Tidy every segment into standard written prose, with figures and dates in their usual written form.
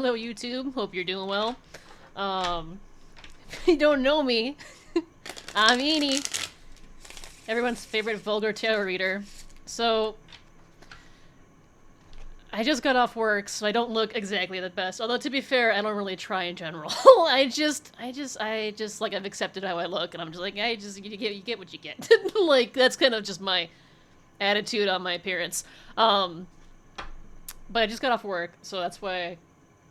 Hello, YouTube. Hope you're doing well. If you don't know me, I'm Eenie, everyone's favorite vulgar tarot reader. So, I just got off work, so I don't look exactly the best. Although, to be fair, I don't really try in general. I just, like, I've accepted how I look, and I'm just like, you get what you get. Like, that's kind of just my attitude on my appearance. But I just got off work, so that's why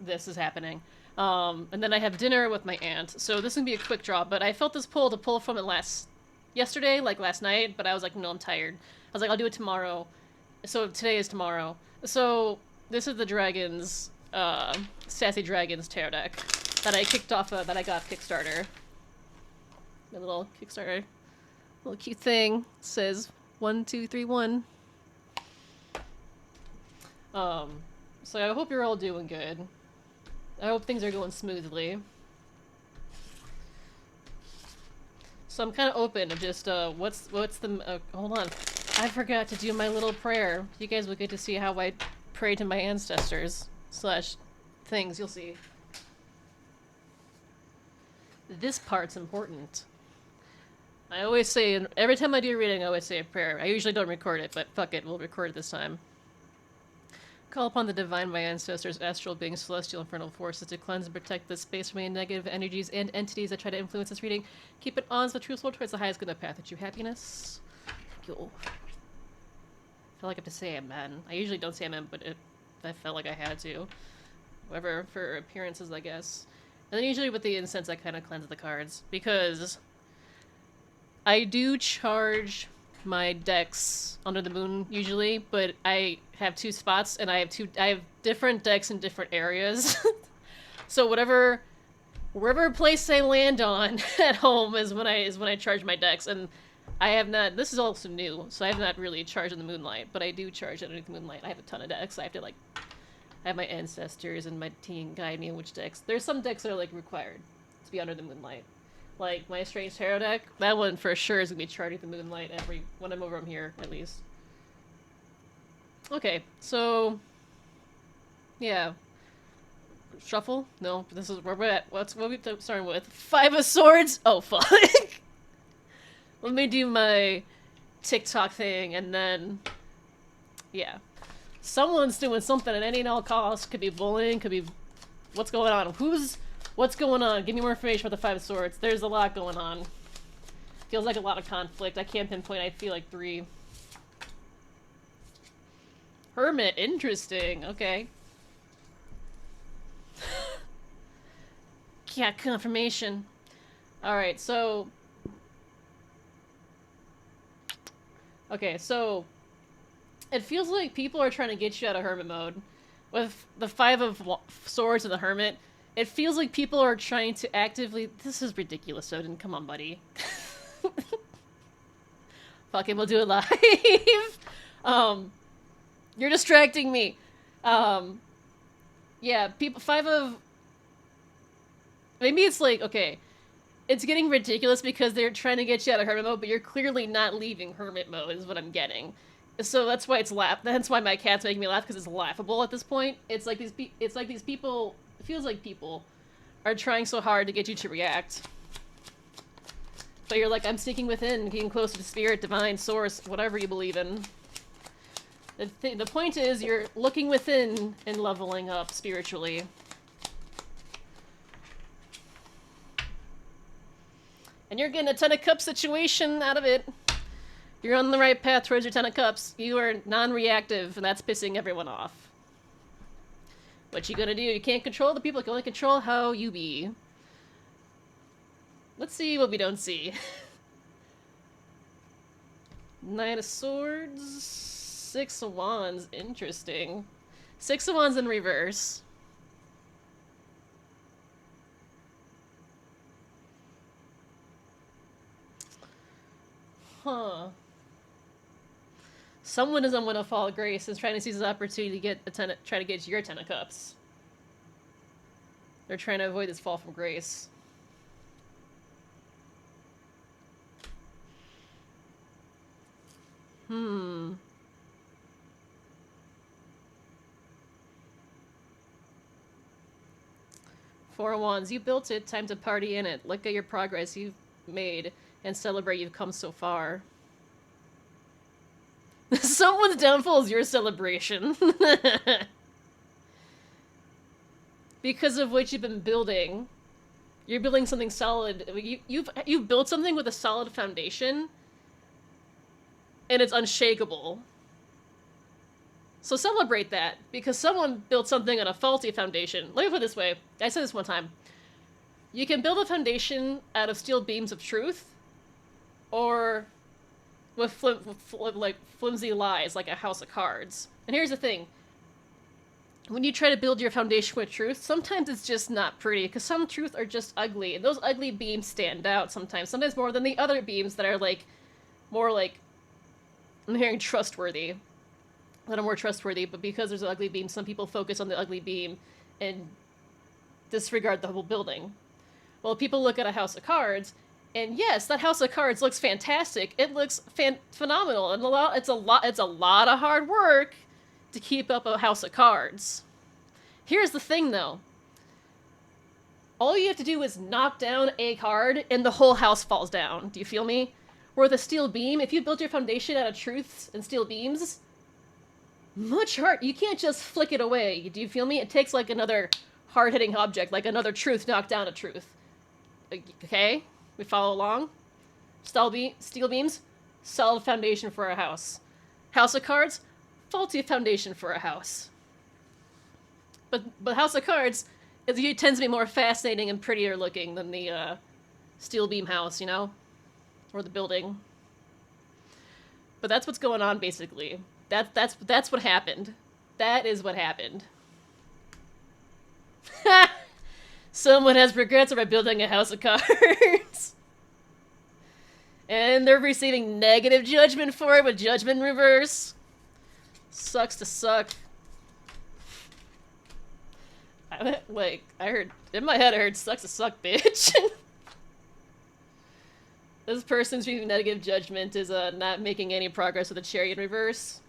this is happening. And then I have dinner with my aunt. So this is gonna be a quick draw, but I felt this pull to pull from it yesterday, like last night, but I was like, no, I'm tired. I was like, I'll do it tomorrow. So today is tomorrow. So this is the Dragons, Sassy Dragons tarot deck that I kicked off that I got Kickstarter. My little Kickstarter, little cute thing it says 1231. So I hope you're all doing good. I hope things are going smoothly. So I'm kind of open to just, what's the, hold on. I forgot to do my little prayer. You guys will get to see how I pray to my ancestors. Slash things, you'll see. This part's important. I always say, every time I do a reading, I always say a prayer. I usually don't record it, but fuck it, we'll record it this time. Call upon the divine, my ancestors, astral beings, celestial, infernal forces to cleanse and protect this space from any negative energies and entities that try to influence this reading. Keep it honest but truthful towards the highest good of path to true happiness. Thank you. I feel like I have to say amen. I usually don't say amen, but I felt like I had to. Whatever, for appearances, I guess. And then usually with the incense, I kind of cleanse the cards. Because I do charge my decks under the moon usually, but I have two spots and I have different decks in different areas. So wherever place I land on at home is when I charge my decks, and I have not, this is also new, so I have not really charged in the moonlight, but I do charge underneath the moonlight. I have a ton of decks. I have to I have my ancestors and my team guide me in which decks. There's some decks that are like required to be under the moonlight. Like, my Strange Tarot deck, that one for sure is gonna be charting the moonlight when I'm over here, at least. Okay, so... yeah. Shuffle? No, this is where we're at. What we starting with? Five of Swords? Oh, fuck. Let me do my TikTok thing, and then... yeah. Someone's doing something at any and all costs. Could be bullying, could be... what's going on? What's going on? Give me more information about the Five of Swords. There's a lot going on. Feels like a lot of conflict. I can't pinpoint. I feel like 3. Hermit. Interesting. Okay. Yeah, confirmation. Alright, so... okay, so... it feels like people are trying to get you out of Hermit mode. With the Five of Swords and the Hermit, it feels like people are trying to actively... this is ridiculous, Odin. Come on, buddy. Fuck it, we'll do it live. You're distracting me. Yeah, people... Five of... maybe it's like, okay, it's getting ridiculous because they're trying to get you out of Hermit mode, but you're clearly not leaving Hermit mode, is what I'm getting. So that's why that's why my cat's making me laugh, because it's laughable at this point. It's like these people... it feels like people are trying so hard to get you to react. But you're like, I'm sneaking within, getting closer to spirit, divine, source, whatever you believe in. The point is, you're looking within and leveling up spiritually. And you're getting a Ten of Cups situation out of it. You're on the right path towards your Ten of Cups. You are non-reactive, and that's pissing everyone off. What you gonna do? You can't control the people, you can only control how you be. Let's see what we don't see. Knight of Swords, Six of Wands, interesting. Six of Wands in reverse. Huh. Someone is on One of Fall Grace and trying to seize this opportunity to get try to get your Ten of Cups. They're trying to avoid this fall from grace. Four of Wands. You built it. Time to party in it. Look at your progress you've made and celebrate you've come so far. Someone's downfall is your celebration. Because of what you've been building. You're building something solid. You've built something with a solid foundation, and it's unshakable. So celebrate that, because someone built something on a faulty foundation. Let me put it this way. I said this one time. You can build a foundation out of steel beams of truth, or with flimsy lies, like a house of cards. And here's the thing. When you try to build your foundation with truth, sometimes it's just not pretty, because some truth are just ugly, and those ugly beams stand out sometimes more than the other beams that are, like, more, like, I'm hearing trustworthy. That are more trustworthy, but because there's an ugly beam, some people focus on the ugly beam and disregard the whole building. Well, people look at a house of cards, and yes, that house of cards looks fantastic. It looks phenomenal, and it's a lot of hard work to keep up a house of cards. Here's the thing, though. All you have to do is knock down a card, and the whole house falls down. Do you feel me? Where the steel beam, if you built your foundation out of truths and steel beams, much hard. You can't just flick it away. Do you feel me? It takes, like, another hard-hitting object, like another truth knocked down a truth. Okay? We follow along? Steel beams, solid foundation for a house. House of cards, faulty foundation for a house. But House of Cards, it tends to be more fascinating and prettier looking than the steel beam house, you know? Or the building. But that's what's going on, basically. That's what happened. That is what happened. Someone has regrets about building a house of cards. And they're receiving negative judgment for it with judgment in reverse. Sucks to suck. I heard, in my head I heard sucks to suck, bitch. This person's receiving negative judgment is not making any progress with the Chariot in reverse.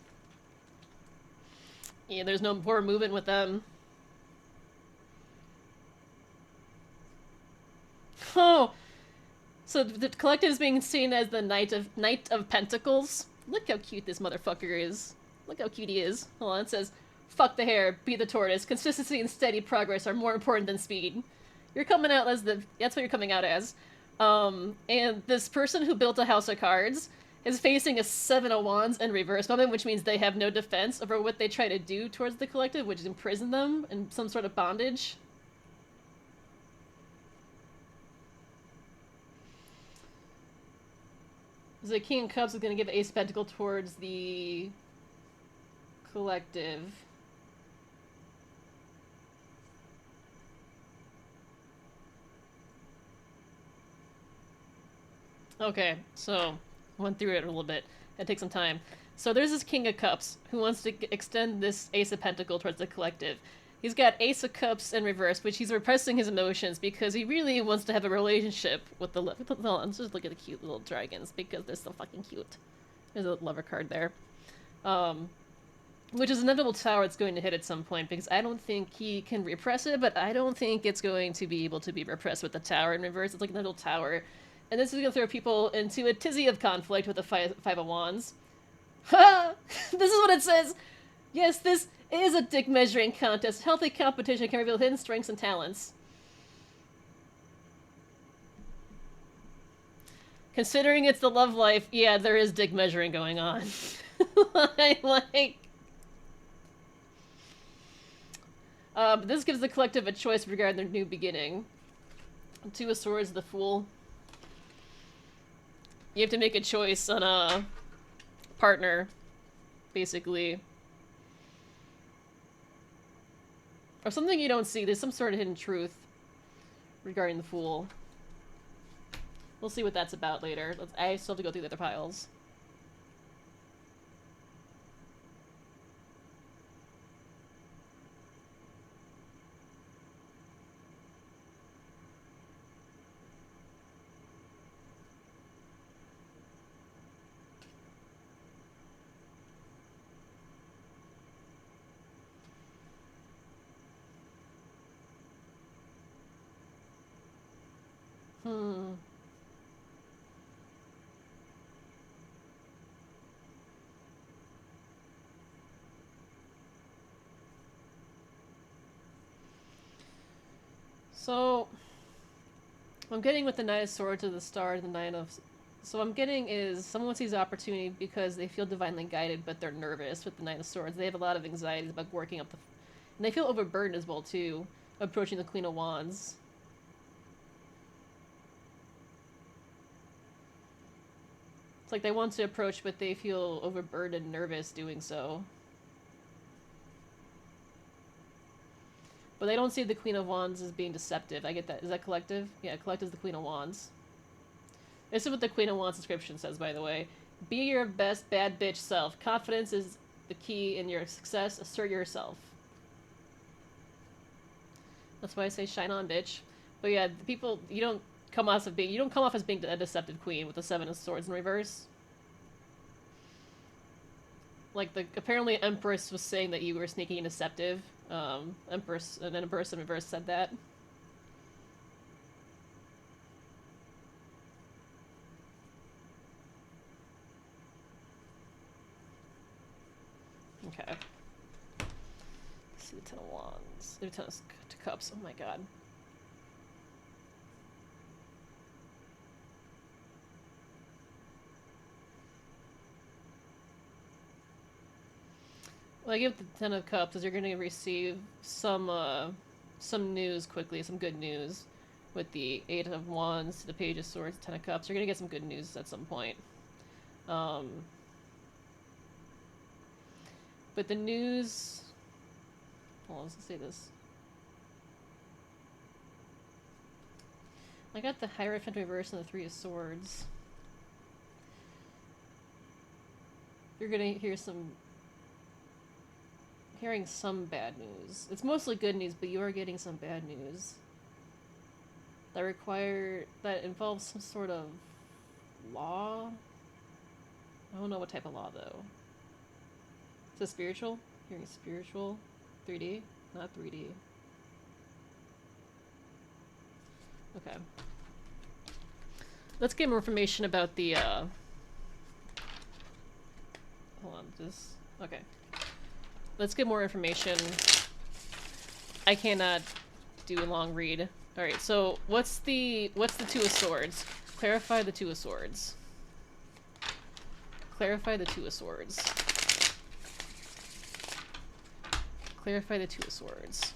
Yeah, there's no more movement with them. Oh! So the collective is being seen as the Knight of Pentacles. Look how cute this motherfucker is. Look how cute he is. Hold on, it says, fuck the hare, be the tortoise. Consistency and steady progress are more important than speed. You're coming out as that's what you're coming out as. And this person who built a house of cards is facing a 7 of Wands in reverse moment, which means they have no defense over what they try to do towards the collective, which is imprison them in some sort of bondage. The King of Cups is going to give Ace of Pentacles towards the collective. Okay, so went through it a little bit. It takes some time. So there's this King of Cups who wants to extend this Ace of Pentacles towards the collective. He's got Ace of Cups in reverse, which he's repressing his emotions because he really wants to have a relationship with the... Hold on, let's just look at the cute little dragons because they're so fucking cute. There's a lover card there. Which is an inevitable tower it's going to hit at some point because I don't think he can repress it, but I don't think it's going to be able to be repressed with the tower in reverse. It's like an inevitable tower. And this is going to throw people into a tizzy of conflict with the Five of Wands. Ha! This is what it says! Yes, this is a dick measuring contest. Healthy competition can reveal hidden strengths and talents. Considering it's the love life, yeah, there is dick measuring going on. This gives the collective a choice regarding their new beginning. Two of Swords, the Fool. You have to make a choice on a partner, basically. Or something you don't see. There's some sort of hidden truth regarding the Fool. We'll see what that's about later. I still have to go through the other piles. Hmm. So, I'm getting with the Knight of Swords to the Star, the Nine of... So I'm getting is someone sees opportunity because they feel divinely guided, but they're nervous with the Knight of Swords. They have a lot of anxieties about working up the... And they feel overburdened as well, too, approaching the Queen of Wands. It's like they want to approach, but they feel overburdened and nervous doing so. But they don't see the Queen of Wands as being deceptive. I get that. Is that collective? Yeah, collective is the Queen of Wands. This is what the Queen of Wands description says, by the way. Be your best bad bitch self. Confidence is the key in your success. Assert yourself. That's why I say shine on, bitch. But yeah, the people, you don't come off as being a deceptive queen with the Seven of Swords in reverse. Like apparently Empress was saying that you were sneaky and deceptive. Empress in reverse said that. Okay. Let's see the Ten of Wands. The Ten of Cups. Oh my god. Well, I give the Ten of Cups, as you're going to receive some news quickly, some good news. With the Eight of Wands, the Page of Swords, Ten of Cups, you're going to get some good news at some point. But the news... Hold on, let's say this. I got the Hierophant reverse and the Three of Swords. You're gonna hear hearing some bad news. It's mostly good news, but you are getting some bad news. That involves some sort of law? I don't know what type of law, though. Is it spiritual? Hearing spiritual? 3D? Not 3D. Okay. Let's get more information about the, Hold on, Okay. Let's get more information. I cannot do a long read. Alright, so what's the Two of Swords? Clarify the Two of Swords. Clarify the Two of Swords. Clarify the Two of Swords.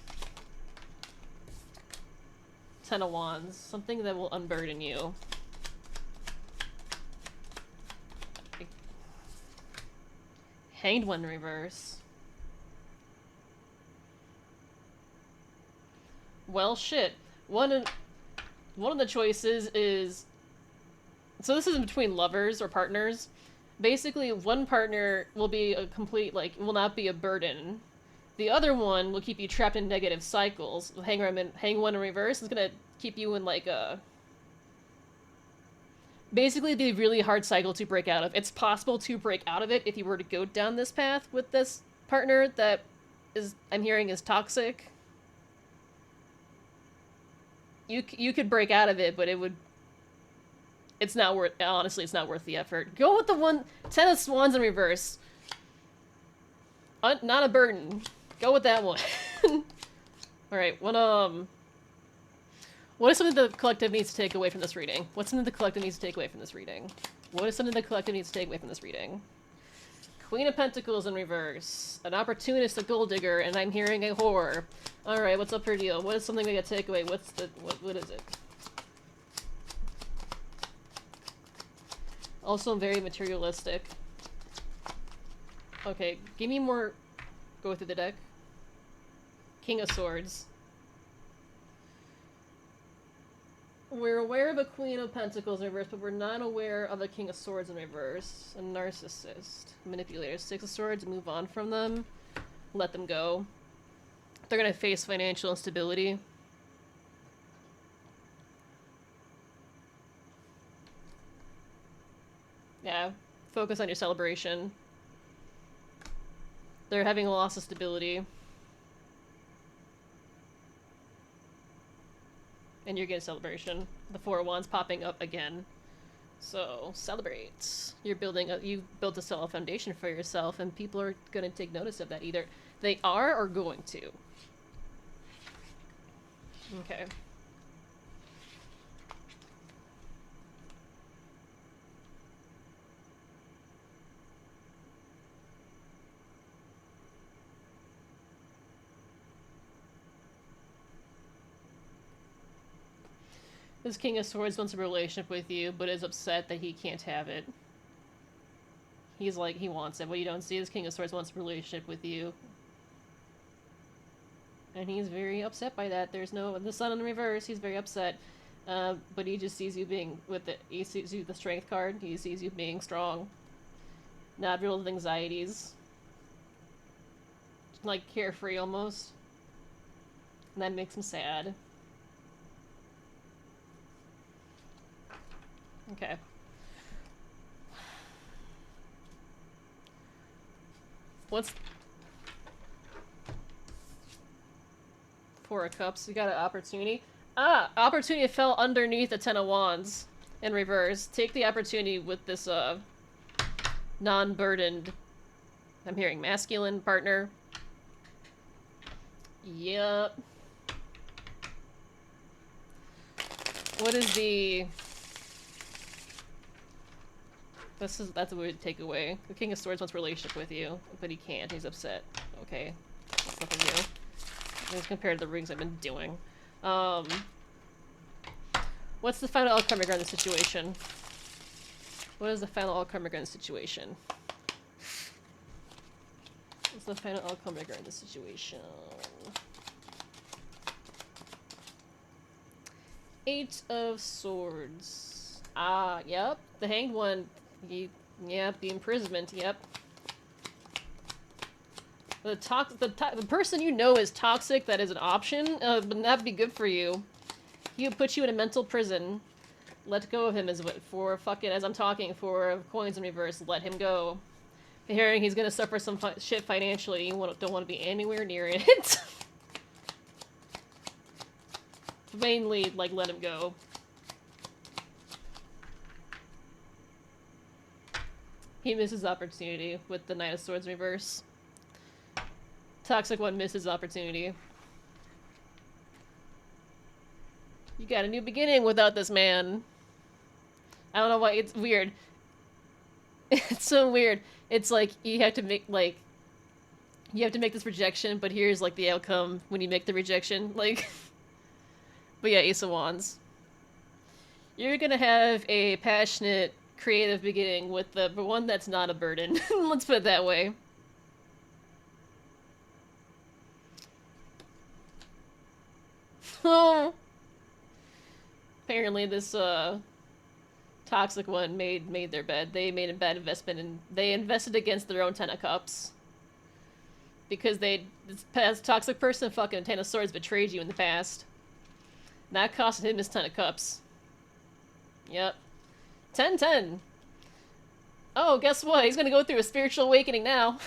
Ten of Wands. Something that will unburden you. Hanged One in reverse. Well, shit. One of the choices is... So this isn't between lovers or partners. Basically, one partner will be a complete, will not be a burden. The other one will keep you trapped in negative cycles. Hang One in reverse is gonna keep you in, basically the really hard cycle to break out of. It's possible to break out of it if you were to go down this path with this partner that I'm hearing is toxic. You could break out of it, but it's not worth the effort. Go with the Ten of Wands in reverse. Not a burden. Go with that one. Alright, what is something the collective needs to take away from this reading? What's something the collective needs to take away from this reading? What is something the collective needs to take away from this reading? Queen of Pentacles in reverse. An opportunist, a gold digger, and I'm hearing a whore. Alright, what's up her deal? What is something we gotta take away? What is it? Also very materialistic. Okay, give me more... Go through the deck. King of Swords. We're aware of a Queen of Pentacles in reverse, but we're not aware of a King of Swords in reverse. A narcissist. Manipulator. Six of Swords, move on from them. Let them go. They're gonna face financial instability. Yeah. Focus on your celebration. They're having a loss of stability. And you're getting celebration. The Four of Wands popping up again. So, celebrate. You built a solid foundation for yourself, and people are going to take notice of that. Either they are or going to. Okay. This King of Swords wants a relationship with you, but is upset that he can't have it. He's like, he wants it. What you don't see is King of Swords wants a relationship with you. And he's very upset by that. There's the Sun in reverse, he's very upset. But he just sees you being, he sees you the Strength card, he sees you being strong. Not riddled with anxieties. Like, carefree almost. And that makes him sad. Okay. What's... Four of Cups, you got an opportunity. Ah! Opportunity fell underneath the Ten of Wands. In reverse. Take the opportunity with this, non-burdened... I'm hearing masculine partner. Yep. What is the... That's a weird takeaway. The King of Swords wants a relationship with you, but he can't. He's upset. Okay. That's nothing new. As compared to the rings I've been doing. What's the final outcome regarding the situation? What is the final outcome regarding the situation? What's the final outcome regarding the situation? 8 of Swords. Ah, yep. The Hanged One. Yep, the imprisonment, yep. The person you know is toxic, that is an option, but that'd be good for you. He would put you in a mental prison. Let go of him is what, for fucking, as I'm talking, for coins in reverse, let him go. Hearing he's gonna suffer some shit financially, you don't want to be anywhere near it. Mainly, like, let him go. He misses opportunity with the Knight of Swords reverse. Toxic One misses opportunity. You got a new beginning without this man. I don't know why, it's weird. It's so weird. It's like, you have to make, like... You have to make this rejection, but here's, like, the outcome when you make the rejection. Like... But yeah, Ace of Wands. You're gonna have a passionate, creative beginning with the one that's not a burden. Let's put it that way. Oh. Apparently this toxic one made their bed. They made a bad investment and they invested against their own Ten of Cups. Because this past toxic person fucking Ten of Swords betrayed you in the past. That costed him his Ten of Cups. Yep. 10-10. Oh, guess what? He's gonna go through a spiritual awakening now.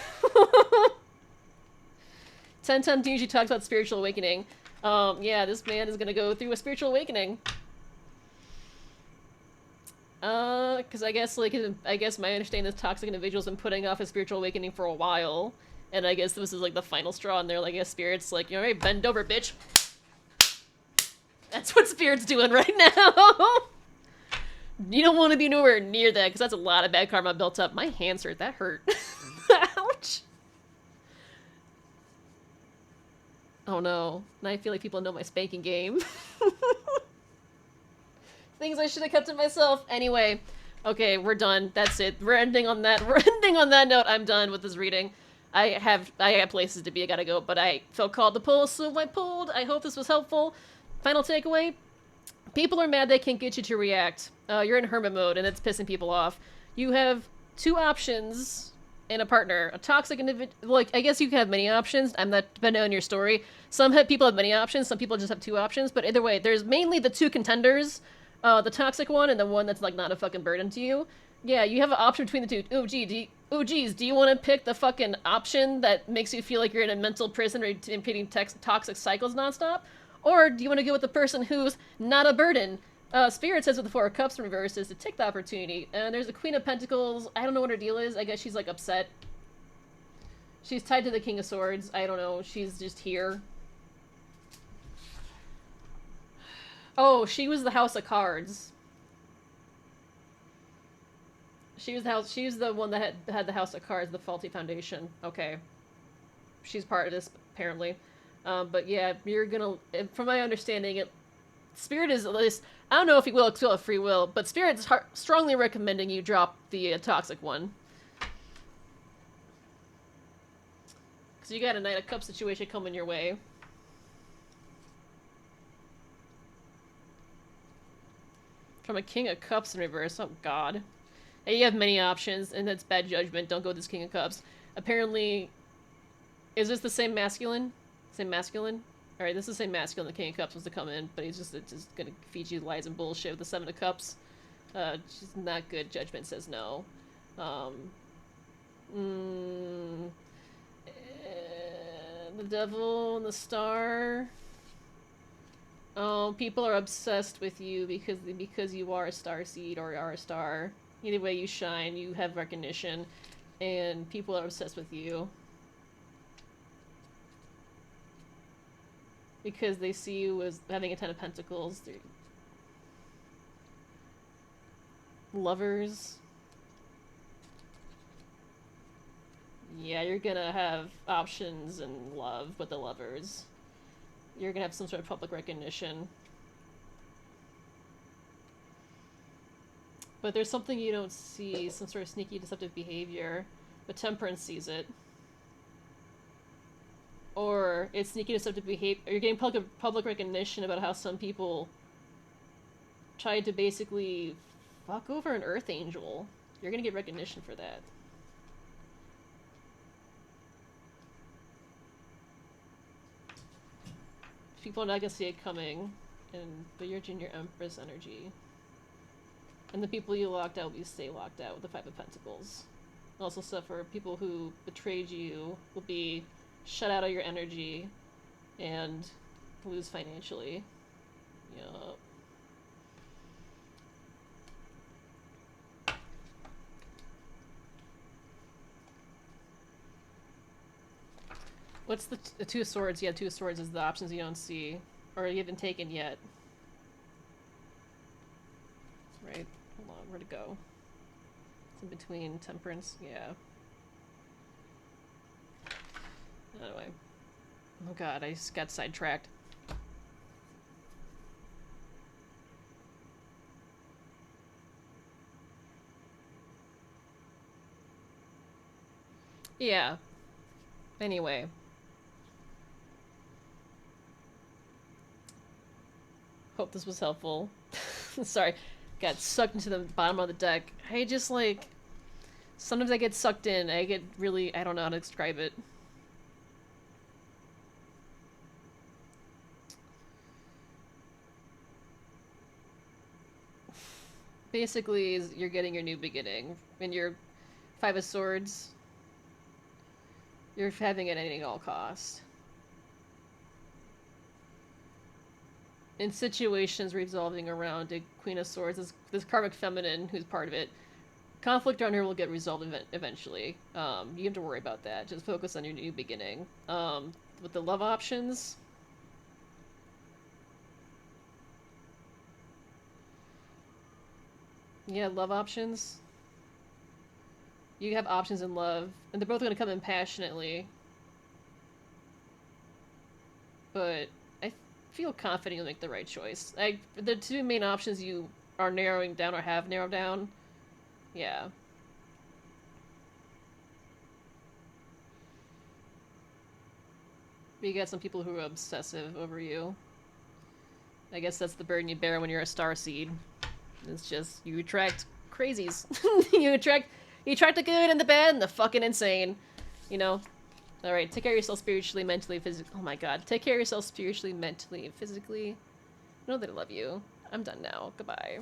10-10 usually talks about spiritual awakening. Yeah, this man is gonna go through a spiritual awakening. Because I guess, like, my understanding is toxic individual's been putting off a spiritual awakening for a while. And I guess this is, like, the final straw, and they're like, yeah, Spirit's like, you know, hey, bend over, bitch. That's what Spirit's doing right now. You don't want to be nowhere near that, because that's a lot of bad karma built up. My hands hurt. That hurt. Ouch. Oh no. Now I feel like people know my spanking game. Things I should have kept to myself. Anyway. Okay, we're done. That's it. We're ending on that. We're ending on that note. I'm done with this reading. I have places to be. I gotta go, but I felt called to pull, so I pulled. I hope this was helpful. Final takeaway. People are mad they can't get you to react. You're in hermit mode, and it's pissing people off. You have 2 options in a partner. A toxic individual... Like, I guess you can have many options. I'm not depending on your story. Some people have many options. Some people just have 2 options. But either way, there's mainly the 2 contenders. The toxic one and the one that's, like, not a fucking burden to you. Yeah, you have an option between the 2. Oh, geez, do you want to pick the fucking option that makes you feel like you're in a mental prison repeating toxic cycles nonstop? Or do you want to go with the person who's not a burden? Spirit says with the Four of Cups in reverse is to take the opportunity. And there's a Queen of Pentacles. I don't know what her deal is. I guess she's like upset. She's tied to the King of Swords. I don't know. She's just here. Oh, she was the House of Cards. She was the one that had the House of Cards, the faulty foundation. Okay. She's part of this, apparently. But yeah, you're gonna, from my understanding, Spirit is at least, I don't know if he will still have free will, but Spirit's strongly recommending you drop the toxic one. Because you got a Knight of Cups situation coming your way. From a King of Cups in reverse, oh god. And you have many options, and that's bad judgment. Don't go with this King of Cups. Apparently, is this the same masculine? Same masculine? Alright, this is the same masculine the King of Cups was to come in, but he's just gonna feed you lies and bullshit with the Seven of Cups. Just not good. Judgment says no. The Devil and the Star. Oh, people are obsessed with you because you are a star seed or are a star. Either way you shine, you have recognition, and people are obsessed with you. Because they see you as having a Ten of Pentacles. They're lovers. Yeah, you're gonna have options in love with the lovers. You're gonna have some sort of public recognition. But there's something you don't see, some sort of sneaky, deceptive behavior. But Temperance sees it. Or it's sneaky, deceptive behavior. You're getting public recognition about how some people tried to basically fuck over an Earth Angel. You're gonna get recognition for that. People are not gonna see it coming, but you're Junior Empress energy. And the people you locked out will stay locked out with the Five of Pentacles. Also suffer people who betrayed you will be shut out of your energy and lose financially. Yup. What's the Two of Swords? Yeah, Two of Swords is the options you don't see. Or you haven't taken yet. Right. Hold on, where'd it go? It's in between Temperance, yeah. Anyway. Oh god, I just got sidetracked. Yeah. Anyway. Hope this was helpful. Sorry. Got sucked into the bottom of the deck. I just, like... Sometimes I get sucked in. I get really... I don't know how to describe it. Basically, you're getting your new beginning. And your Five of Swords... You're having it at any all cost. In situations revolving around a Queen of Swords, this karmic feminine who's part of it, conflict on her will get resolved eventually. You have to worry about that. Just focus on your new beginning. With the love options, yeah, love options. You have options in love, and they're both going to come in passionately. But I feel confident you'll make the right choice. The two main options you are narrowing down or have narrowed down, yeah. But you got some people who are obsessive over you. I guess that's the burden you bear when you're a star seed. It's just, you attract crazies. You attract the good and the bad and the fucking insane. You know? Alright, take care of yourself spiritually, mentally, physically. Oh my god. Take care of yourself spiritually, mentally, and physically. Know that I love you. I'm done now. Goodbye.